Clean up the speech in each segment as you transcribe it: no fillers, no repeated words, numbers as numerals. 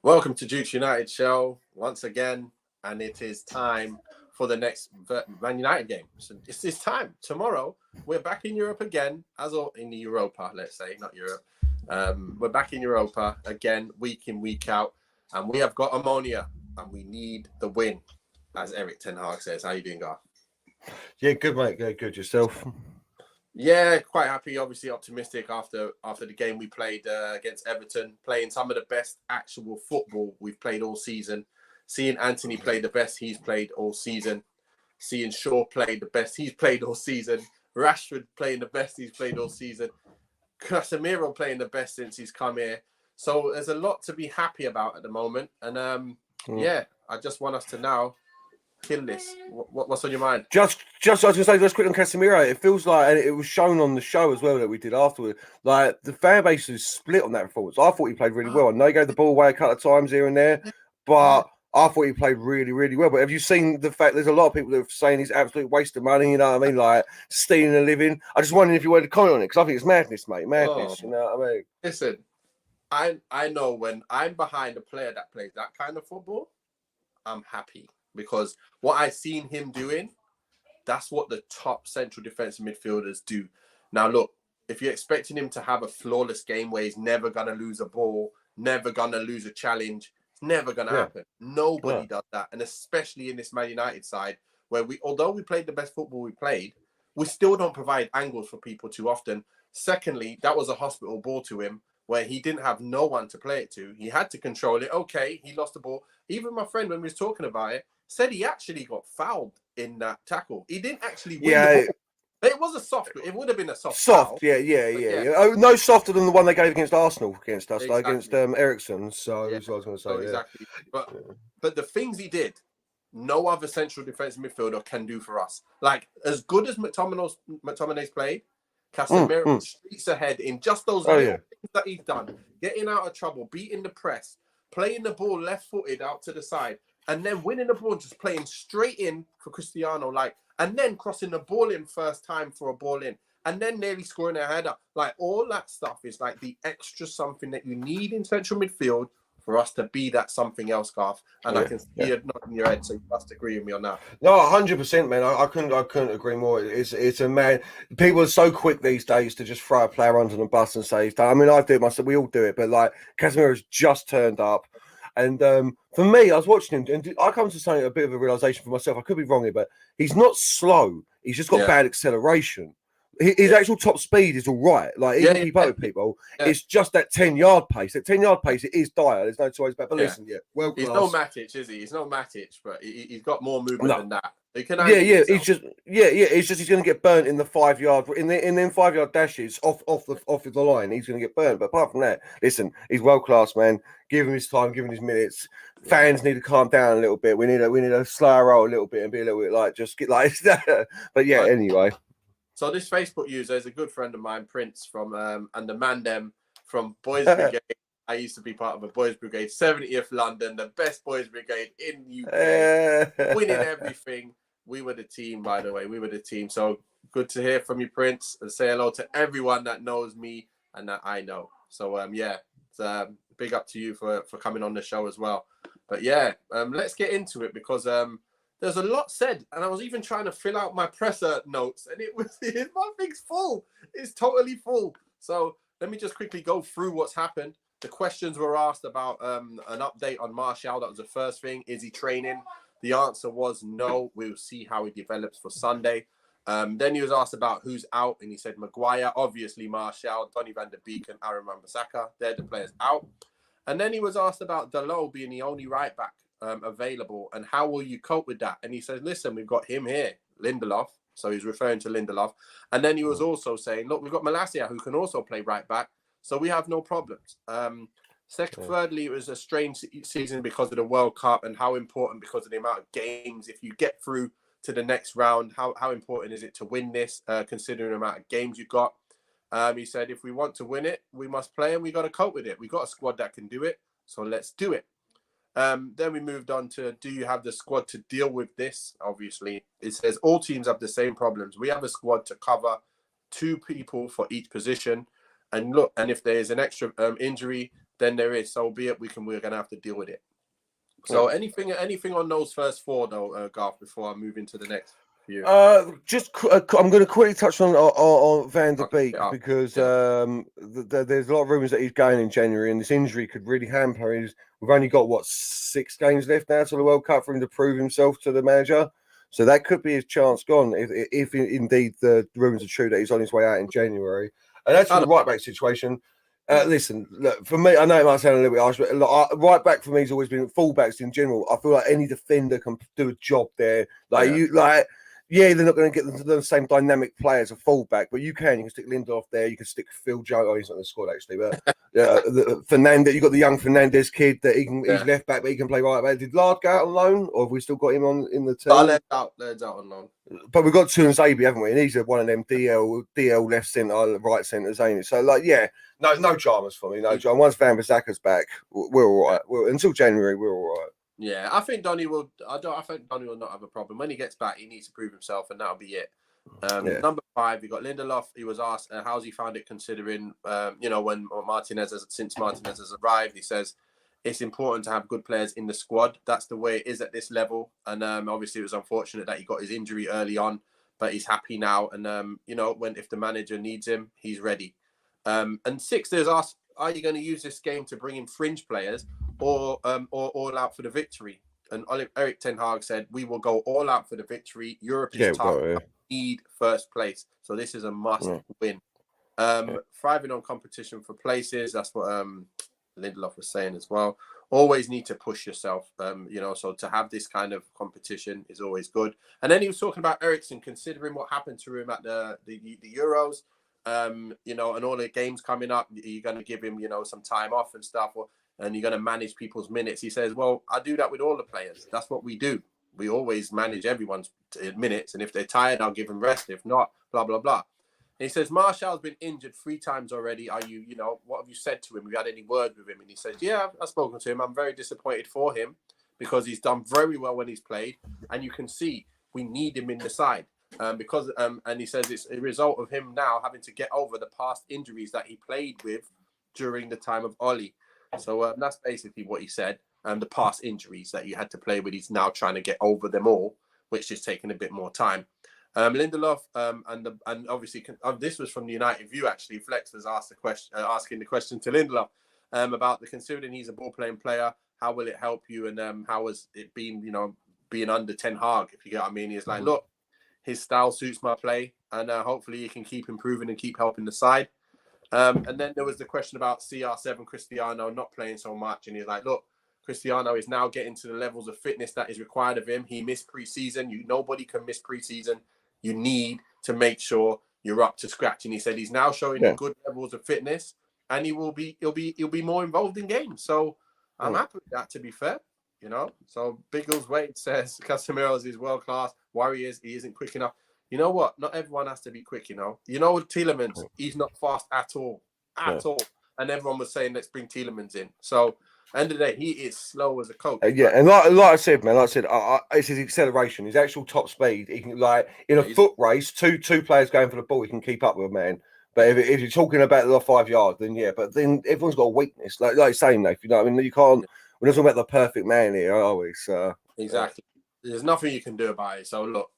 Welcome to Duke's United show once again, and it is time for the next Man United game. So it's this time tomorrow. We're back in Europe again, in the Europa, let's say, not Europe. We're back in Europa again, week in, week out, and we have got OMONIA, and we need the win, as Eric Ten Hag says. How you doing, Garth? Yeah, good, mate. Yeah, good. Yourself? Yeah, quite happy. Obviously optimistic after the game we played against Everton, playing some of the best actual football we've played all season. Seeing Anthony play the best he's played all season. Seeing Shaw play the best he's played all season. Rashford playing the best he's played all season. Casemiro playing the best since he's come here. So there's a lot to be happy about at the moment. And yeah, I just want us to now kill this. What's on your mind? Just I was gonna say, just quick on Casemiro. It feels like, and it was shown on the show as well that we did afterward. Like the fan base is split on that performance. I thought he played really well. I know he gave the ball away a couple of times here and there, but I thought he played really, really well. But have you seen the fact there's a lot of people that are saying he's absolute waste of money? You know what I mean? Like stealing a living. I just wondered if you wanted to comment on it, because I think it's madness, mate. Madness. You know what I mean? Listen, I know when I'm behind a player that plays that kind of football, I'm happy. Because what I've seen him doing, that's what the top central defensive midfielders do. Now, look, if you're expecting him to have a flawless game where he's never going to lose a ball, never going to lose a challenge, it's never going to happen. Nobody does that. And especially in this Man United side, where although we played the best football we played, we still don't provide angles for people too often. Secondly, that was a hospital ball to him, where he didn't have no one to play it to. He had to control it. Okay, he lost the ball. Even my friend, when we was talking about it, said he actually got fouled in that tackle. He didn't actually win the ball. It was a soft. It would have been a soft foul. Yeah. Oh, no softer than the one they gave against Arsenal against us, exactly. Like against Ericsson. So that's what I was going to say. Exactly. But the things he did, no other central defensive midfielder can do for us. Like as good as McTominay's played, Casemiro streets ahead in just those little things that he's done, getting out of trouble, beating the press, playing the ball left-footed out to the side, and then winning the ball, just playing straight in for Cristiano, and then crossing the ball in first time for a ball in, and then nearly scoring a header. Like all that stuff is like the extra something that you need in central midfield for us to be that something else, Garth. And I can see it nodding your head, so you must agree with me on that. No, 100%, man. I couldn't agree more. It's a man. People are so quick these days to just throw a player under the bus and say, I mean, I do it myself. We all do it, but like Casemiro's just turned up. And for me, I was watching him, and I come to something, a bit of a realization for myself. I could be wrong here, but he's not slow. He's just got bad acceleration. His actual top speed is all right. Like, he can keep up with people. It's just that 10-yard pace. That 10-yard pace, it is dire. There's no choice about it. But listen, well, he's no Matic, is he? He's no Matic, but he's got more movement than that. He can It's just he's going to get burnt in the 5-yard in them 5-yard dashes off the line. He's going to get burnt. But apart from that, listen, he's world class, man. Give him his time, give him his minutes. Fans need to calm down a little bit. We need a slow roll a little bit and be a little bit like just get like that. But yeah, anyway. So this Facebook user is a good friend of mine, Prince from and the Mandem from Boys Brigade. I used to be part of a Boys Brigade, 70th London, the best Boys Brigade in UK, winning everything. We were the team, by the way. We were the team. So good to hear from you, Prince, and say hello to everyone that knows me and that I know. So it's big up to you for coming on the show as well. But yeah, let's get into it because there's a lot said, and I was even trying to fill out my presser notes, and my thing's full. It's totally full. So let me just quickly go through what's happened. The questions were asked about an update on Martial. That was the first thing. Is he training? The answer was no. We'll see how he develops for Sunday. Then he was asked about who's out, and he said Maguire, obviously Martial, Donny van de Beek, and Aaron Wan-Bissaka. They're the players out. And then he was asked about Dalot being the only right back available, and how will you cope with that? And he says, listen, we've got him here, Lindelof. So he's referring to Lindelof. And then he was also saying, look, we've got Malacia, who can also play right back. So we have no problems. Thirdly, it was a strange season because of the World Cup and how important, because of the amount of games. If you get through to the next round, how important is it to win this, considering the amount of games you've got? He said, if we want to win it, we must play and we got to cope with it. We got a squad that can do it. So let's do it. Then we moved on to, do you have the squad to deal with this? Obviously, it says all teams have the same problems. We have a squad to cover 2 people for each position. And look, and if there's an extra injury, then there is. So be it. We're gonna have to deal with it. So anything on those first four though, Garth, before I move into the next few. I'm going to quickly touch on Van der Beek because there's a lot of rumours that he's going in January, and this injury could really hamper his. We've only got 6 games left now to the World Cup for him to prove himself to the manager, so that could be his chance gone if indeed the rumours are true that he's on his way out in January. And that's for the right back situation. Listen, look, for me, I know it might sound a little bit harsh, but look, right back for me has always been fullbacks in general. I feel like any defender can do a job there. They're not going to get the same dynamic play as a fullback, but you can stick Lindelof there. You can stick Phil Jones. Oh, he's not in the squad actually, but Fernandez. You got the young Fernandez kid that he's left back, but he can play right back. Did Lard go out on loan, or have we still got him in the team? Led's out on loan. But we've got Tuanzebe, haven't we? And he's one of them DL left centre, right centres, ain't it? So no dramas for me. No drama. Once Van Bissaka's back, we're all right. Until January, we're all right. Yeah, I think Donny will. I think Donny will not have a problem when he gets back. He needs to prove himself, and that'll be it. Number 5, you got Lindelof. He was asked how's he found it, considering when Martinez has arrived. He says it's important to have good players in the squad. That's the way it is at this level. And obviously, it was unfortunate that he got his injury early on, but he's happy now. And if the manager needs him, he's ready. And 6, there's asked, are you going to use this game to bring in fringe players or all out for the victory? And Eric Ten Hag said, we will go all out for the victory. Europe is tough. Need first place. So this is a must win. Thriving on competition for places. That's what Lindelof was saying as well. Always need to push yourself. So to have this kind of competition is always good. And then he was talking about Eriksen, considering what happened to him at the Euros. And all the games coming up, you're going to give him, some time off and stuff, and you're going to manage people's minutes. He says, well, I do that with all the players. That's what we do. We always manage everyone's minutes, and if they're tired, I'll give them rest. If not, blah, blah, blah. And he says, Martial's been injured 3 times already. Are you, what have you said to him? Have you had any words with him? And he says, yeah, I've spoken to him. I'm very disappointed for him because he's done very well when he's played. And you can see we need him in the side. And he says it's a result of him now having to get over the past injuries that he played with during the time of Oli. So that's basically what he said. The past injuries that he had to play with, he's now trying to get over them all, which is taking a bit more time. Lindelof, and obviously this was from the United View actually. Flex was asking the question to Lindelof about considering he's a ball playing player. How will it help you? And how has it been? Being under Ten Hag, if you get what I mean. He's like, look. His style suits my play, and hopefully he can keep improving and keep helping the side. And then there was the question about CR7 Cristiano not playing so much, and he's like, look, Cristiano is now getting to the levels of fitness that is required of him. He missed preseason. Nobody can miss preseason. You need to make sure you're up to scratch. And he said he's now showing good levels of fitness, and he'll be more involved in games. So I'm happy with that, to be fair. So Biggles Wade says Casemiro's is world class. Warriors, he isn't quick enough. You know what? Not everyone has to be quick. Tielemans, he's not fast at all, And everyone was saying let's bring Tielemans in. So end of the day, he is slow as a coach. And like I said, man, it's his acceleration, his actual top speed. He can in a foot race, two players going for the ball, he can keep up with a man. But if you're talking about the 5 yards, then But then everyone's got a weakness, like you're saying, Nate. You can't. We're not talking about the perfect man here, are we? So exactly. There's nothing you can do about it. So look,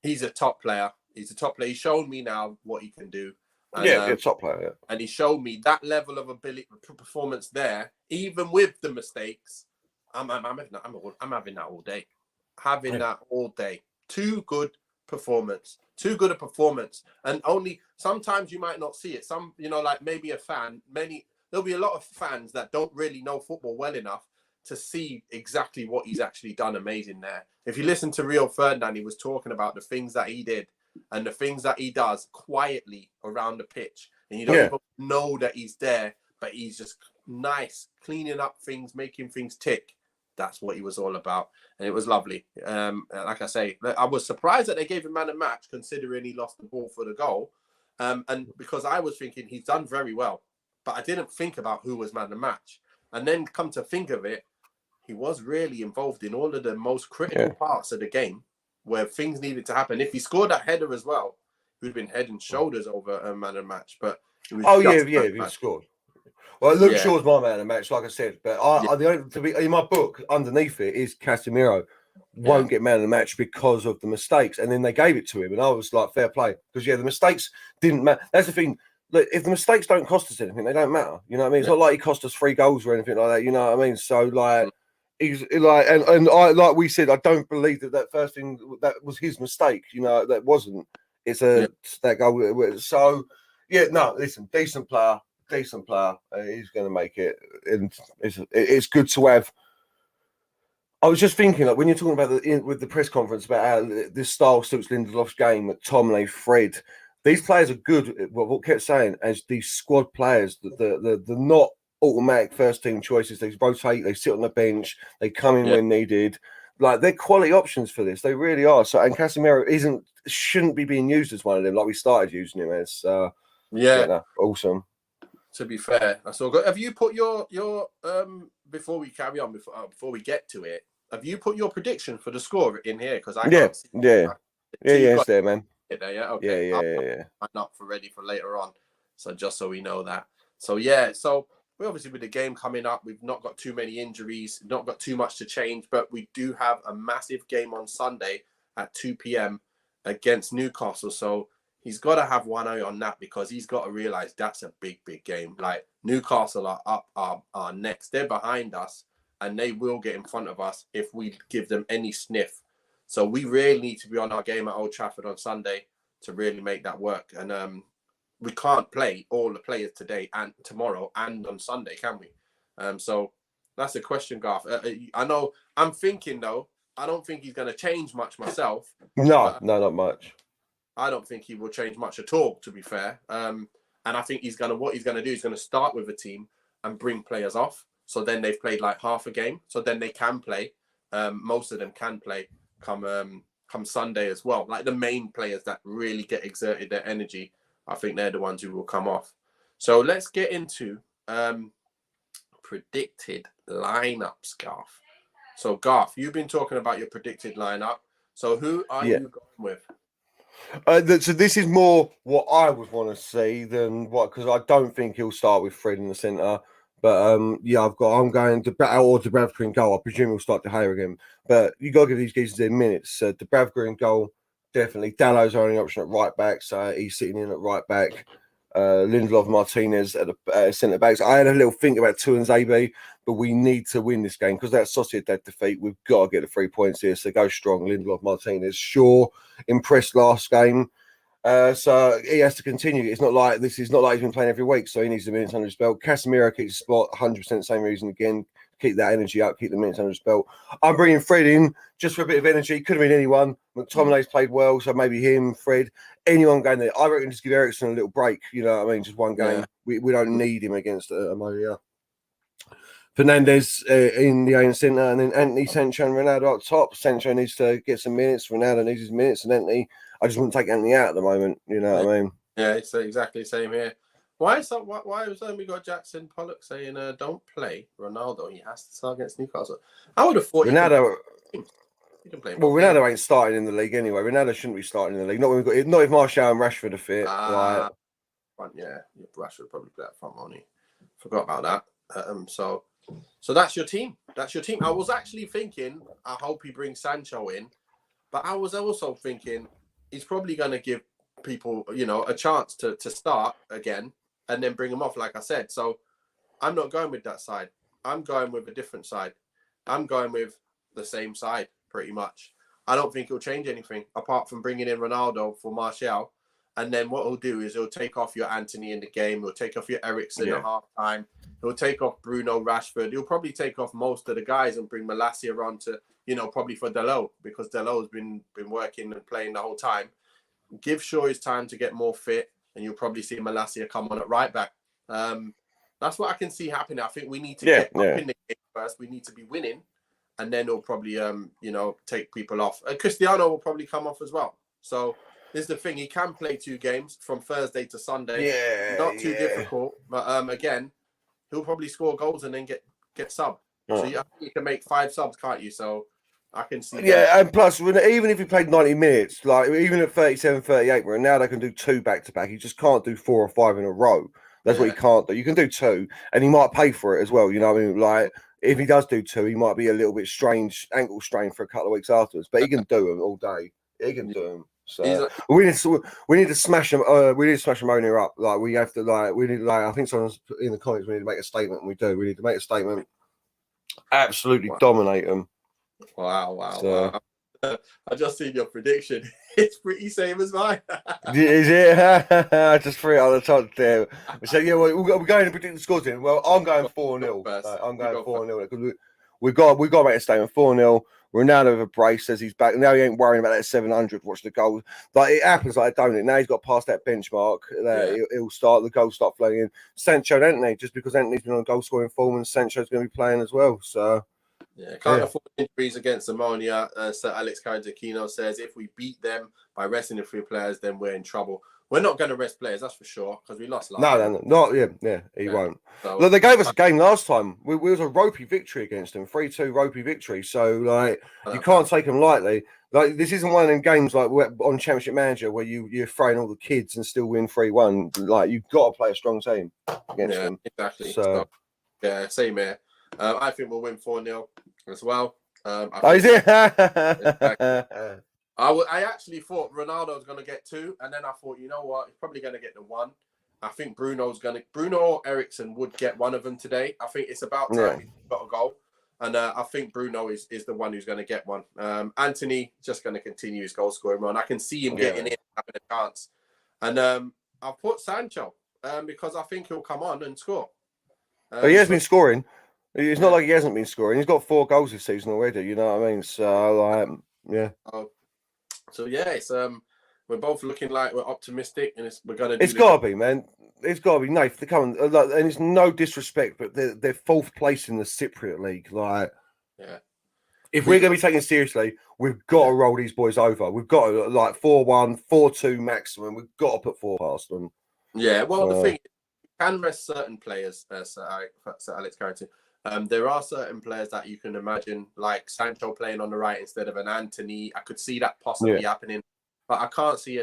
he's a top player. He's He's shown me now what he can do. And, top player. Yeah. And he showed me that level of ability, performance there, even with the mistakes. I'm having that all day. That all day. Too good a performance. And only sometimes you might not see it. Some, like maybe a fan, there'll be a lot of fans that don't really know football well enough to see exactly what he's actually done amazing there. If you listen to Rio Ferdinand, he was talking about the things that he did and the things that he does quietly around the pitch. And you don't even know that he's there, but he's just nice, cleaning up things, making things tick. That's what he was all about. And it was lovely. Like I say, I was surprised that they gave him man of match, considering he lost the ball for the goal. And because I was thinking he's done very well, but I didn't think about who was man of match. And then come to think of it, he was really involved in all of the most critical parts of the game where things needed to happen. If he scored that header as well, he would have been head and shoulders over a man of match. But it was he scored. Well, Luke Yeah. Shaw's my man of the match, like I said. But the only, to be in my book, underneath it is Casemiro won't get man of the match because of the mistakes. And then they gave it to him, and I was like, fair play. Because the mistakes didn't matter. That's the thing. Look, if the mistakes don't cost us anything, they don't matter. You know what I mean? It's not like he cost us 3 goals or anything like that. You know what I mean? So like, he's like, and I, like we said, I don't believe that first thing that was his mistake. You know, that wasn't. It's that goal. So yeah, no, listen, decent player. He's going to make it, and it's good to have. I was just thinking, like when you're talking about with the press conference about how this style suits Lindelof's game, McTominay, Fred, these players are good. What kept saying as these squad players, the not automatic first team choices. They rotate, they sit on the bench, they come in when needed. Like they're quality options for this. They really are. So and Casemiro shouldn't be being used as one of them. Like we started using him as. Awesome. To be fair, that's all good. Have you put your before we carry on, before we get to it, have you put your prediction for the score in here? Because I can't see it's there, man. Yeah, okay. Yeah. I'm not ready for later on, so just so we know that. So yeah, so we obviously with the game coming up, we've not got too many injuries, not got too much to change, but we do have a massive game on Sunday at 2 p.m. against Newcastle. So he's got to have one eye on that because he's got to realize that's a big game. Like Newcastle are up, are next. They're behind us, and they will get in front of us if we give them any sniff. So we really need to be on our game at Old Trafford on Sunday to really make that work. And we can't play all the players today and tomorrow and on Sunday, can we? So that's a question, Garth. I know I'm thinking, though, I don't think he's going to change much myself. No, not much. I don't think he will change much at all, to be fair. And I think what he's going to do is going to start with a team and bring players off. So then they've played like half a game. So then they can play. Most of them can play come Sunday as well. Like the main players that really get exerted their energy, I think they're the ones who will come off. So let's get into predicted lineups, Garth. So Garth, you've been talking about your predicted lineup. So who are you going with? So this is more what I would want to see than because I don't think he'll start with Fred in the centre. But I'm going to Dubravka in goal. I presume he'll start De Gea again. But you got to give these geezers their minutes. Dubravka in goal, definitely. Dallow's our only option at right back, so he's sitting in at right back. Lindelof, Martinez at the centre backs. I had a little think about Tuanzebe, but we need to win this game because that Sociedad defeat, we've got to get the 3 points here. So go strong, Lindelof, Martinez. Sure, impressed last game. So he has to continue. It's not like he's been playing every week, so he needs the minutes under his belt. Casemiro keeps his spot, 100% same reason again. Keep that energy up, keep the minutes under his belt. I'm bringing Fred in just for a bit of energy. Could have been anyone. McTominay's played well, so maybe him, Fred, anyone going there. I reckon just give Eriksen a little break. You know what I mean? Just one game. Yeah. We don't need him against OMONIA. Fernandez in the A centre, and then Anthony, Sancho, and Ronaldo up top. Sancho needs to get some minutes. Ronaldo needs his minutes, and Anthony. I just wouldn't take Anthony out at the moment. You know what I mean? Yeah, it's exactly the same here. Why was we got Jackson Pollock saying don't play Ronaldo? He has to start against Newcastle. I would have thought Ronaldo. He can play. Well, Ronaldo ain't starting in the league anyway. Ronaldo shouldn't be starting in the league. Not if Martial and Rashford are fit. Front, Rashford probably play up front, won't he? Forgot about that. So that's your team. That's your team. I was actually thinking, I hope he brings Sancho in, but I was also thinking he's probably going to give people, a chance to start again and then bring them off, like I said. So I'm not going with that side. I'm going with a different side. I'm going with the same side, pretty much. I don't think he'll change anything apart from bringing in Ronaldo for Martial. And then what he'll do is he'll take off your Anthony in the game. He'll take off your Eriksen at half time. He'll take off Bruno, Rashford. He'll probably take off most of the guys and bring Malacia on to, probably for Dalot, because Dalot's been working and playing the whole time. Give Shaw his time to get more fit, and you'll probably see Malacia come on at right back. That's what I can see happening. I think we need to get up in the game first. We need to be winning, and then he'll probably, take people off. Cristiano will probably come off as well. So this is the thing. He can play 2 games from Thursday to Sunday. Yeah, not too difficult. But again, he'll probably score goals and then get sub. So I think you can make 5 subs, can't you? So I can see. Yeah, and plus, even if he played 90 minutes, like even at 37, 38, where now they can do 2 back-to-back, he just can't do 4 or 5 in a row. That's what he can't do. You can do 2, and he might pay for it as well. You know what I mean? Like, if he does do 2, he might be a little bit strange, ankle strain for a couple of weeks afterwards, but he can do them all day. He can do them. So we need to smash them. We need to smash OMONIA up. Like, we have to. Like, we need. Like, I think someone's in the comments. We need to make a statement. And we do. We need to make a statement. Absolutely dominate them. Wow. I just seen your prediction. It's pretty same as mine. Is it? I just threw it on the top there. So yeah, we're going to predict the scores in. Well, I'm going 4-0. I'm going 4-0 because we've got to make a statement. 4-0. Ronaldo with a brace says he's back. Now he ain't worrying about that 700. Watch the goals. Like, it happens, like, don't it? Now he's got past that benchmark. He'll start. The goals start flowing in. Sancho and Anthony, just because Anthony's been on goal scoring form, and Sancho's going to be playing as well. So. Yeah, can't afford injuries against OMONIA. Sir Alex Carragher says if we beat them by resting the 3 players, then we're in trouble. We're not going to rest players, that's for sure, because we lost last time. No, he won't. So, look, they gave us a game last time. We was a ropey victory against them, 3-2 ropey victory. So, like, you can't take them lightly. Like, this isn't one of them games like on Championship Manager where you're throwing all the kids and still win 3-1. Like, you've got to play a strong team against them. Exactly. So, yeah, same here. I think we'll win 4-0 as well. Is it? I actually thought Ronaldo was going to get 2, and then I thought, you know what, he's probably going to get the 1. I think Bruno or Ericsson would get one of them today. I think it's about time he's got a goal, and I think Bruno is the one who's going to get one. Anthony just going to continue his goal scoring run. I can see him getting in, having a chance, and I've put Sancho because I think he'll come on and score. But he has been scoring. It's not like he hasn't been scoring. He's got 4 goals this season already. You know what I mean? So, like, yeah. So yeah, it's we're both looking like we're optimistic, and we're gonna. It's got to be, man. It's got to be. Nath, they come and it's no disrespect, but they're 4th place in the Cypriot League. Like, if we're gonna be taken seriously, we've got to roll these boys over. We've got to, like, 4-1, 4-2 maximum. We've got to put 4 past them. Yeah. Well, the thing is, you can rest certain players, Sir Alex Carrington. There are certain players that you can imagine, like Sancho playing on the right instead of an Anthony. I could see that possibly happening, but I can't see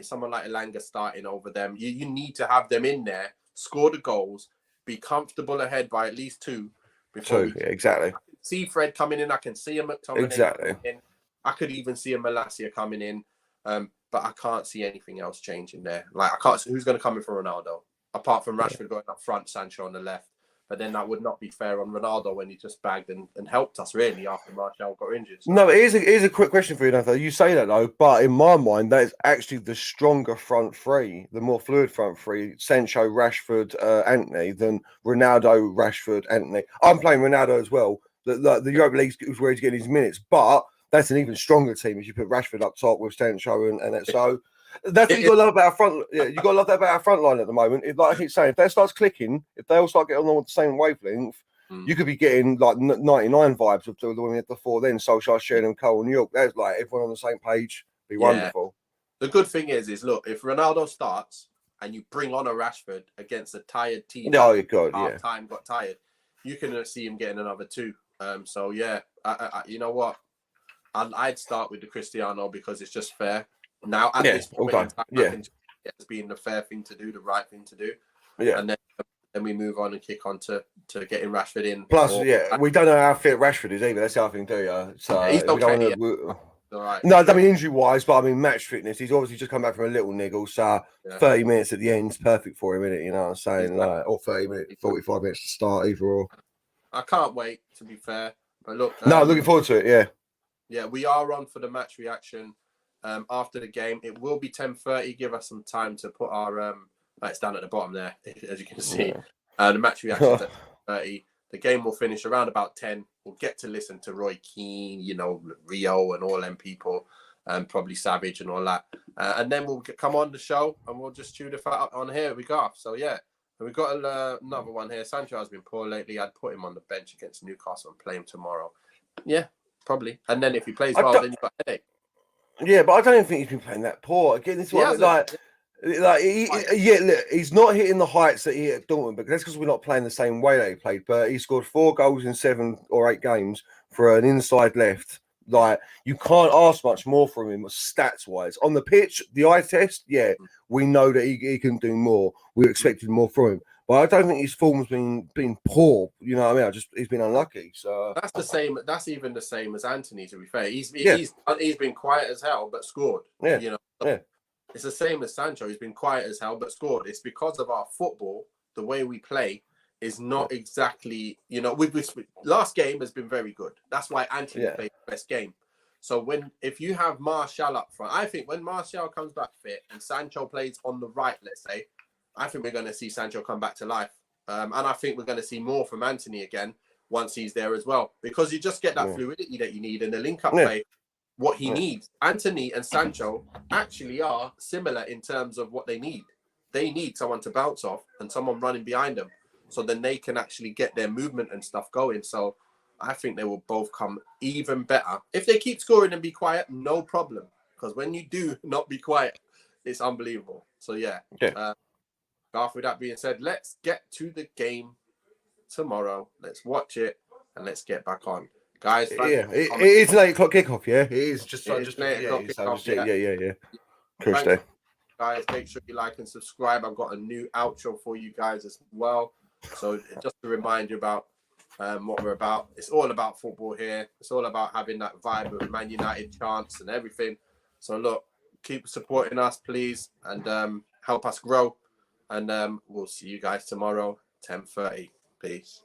someone like Elanga starting over them. You need to have them in there, score the goals, be comfortable ahead by at least 2 before. Exactly. I can see Fred coming in. I can see a McTominay coming in. I could even see a Malacia coming in, but I can't see anything else changing there. Like, I can't see who's going to come in for Ronaldo apart from Rashford going up front, Sancho on the left. But then that would not be fair on Ronaldo when he just bagged and helped us, really, after Martial got injured. So. No, it is a quick question for you, Nathan. You say that, though, but in my mind, that is actually the stronger front 3, the more fluid front 3, Sancho, Rashford, Anthony, than Ronaldo, Rashford, Anthony. I'm playing Ronaldo as well. The Europa League is where he's getting his minutes, but that's an even stronger team if you put Rashford up top with Sancho and that. So that's what you got to love about our front. Yeah, you got to love that about our front line at the moment. Like I keep saying, if that starts clicking, if they all start getting on the same wavelength, you could be getting like 99 vibes of the women at the 4. Then Solskjaer, Sheringham, Cole, and New York. That's like everyone on the same page. Be wonderful. The good thing is look, if Ronaldo starts and you bring on a Rashford against a tired team, time got tired, you can see him getting another 2. So yeah, I you know what? I'd start with the Cristiano because it's just fair. Now, at this point in time, it's being the fair thing to do, the right thing to do. Yeah. And then we move on and kick on to getting Rashford in. Plus, we don't know how fit Rashford is either. That's the other thing, do you? So he's okay. All right. No, I mean injury-wise, but I mean match fitness. He's obviously just come back from a little niggle, so 30 minutes at the end is perfect for him, isn't it? You know what I'm saying? Like, or 30 minutes, 45 minutes to start, either or. I can't wait, to be fair. But look, looking forward to it, yeah. Yeah, we are on for the match reaction. After the game, it will be 10:30. Give us some time to put our it's down at the bottom there, as you can see. The match reaction is at 10:30. The game will finish around about 10. We'll get to listen to Roy Keane, Rio and all them people, probably Savage and all that. And then we'll come on the show and we'll just chew the fat on here. We go. So yeah, and we've got another one here. Sancho has been poor lately. I'd put him on the bench against Newcastle and play him tomorrow. Yeah, probably. And then if he plays well, then you've got a headache. Yeah, but I don't even think he's been playing that poor. Again, this one he's not hitting the heights that he hit at Dortmund, but that's because we're not playing the same way that he played. But he scored 4 goals in 7 or 8 games for an inside left. Like, you can't ask much more from him stats wise. On the pitch, the eye test, yeah, we know that he can do more. We expected more from him. But I don't think his form's been poor. You know what I mean? He's been unlucky. So that's the same. That's even the same as Anthony. To be fair, he's Yeah. he's been quiet as hell but scored. Yeah. You know, Yeah. it's the same as Sancho. He's been quiet as hell but scored. It's because of our football, the way we play is not exactly. You know, we last game has been very good. That's why Anthony played the best game. So if you have Martial up front, I think when Martial comes back fit and Sancho plays on the right, let's say, I think we're going to see Sancho come back to life. And I think we're going to see more from Anthony again once he's there as well, because you just get that fluidity that you need and the link-up play, what he needs. Anthony and Sancho actually are similar in terms of what they need. They need someone to bounce off and someone running behind them, so then they can actually get their movement and stuff going. So I think they will both come even better. If they keep scoring and be quiet, no problem. Because when you do not be quiet, it's unbelievable. So Garth, with that being said, let's get to the game tomorrow. Let's watch it and let's get back on. Guys, it is an 8 o'clock kickoff, yeah? It is just an 8 o'clock kickoff. Yeah. Tuesday. Guys, make sure you like and subscribe. I've got a new outro for you guys as well. So just to remind you about what we're about. It's all about football here. It's all about having that vibe of Man United chants and everything. So look, keep supporting us, please, and help us grow. And we'll see you guys tomorrow, 10:30. Peace.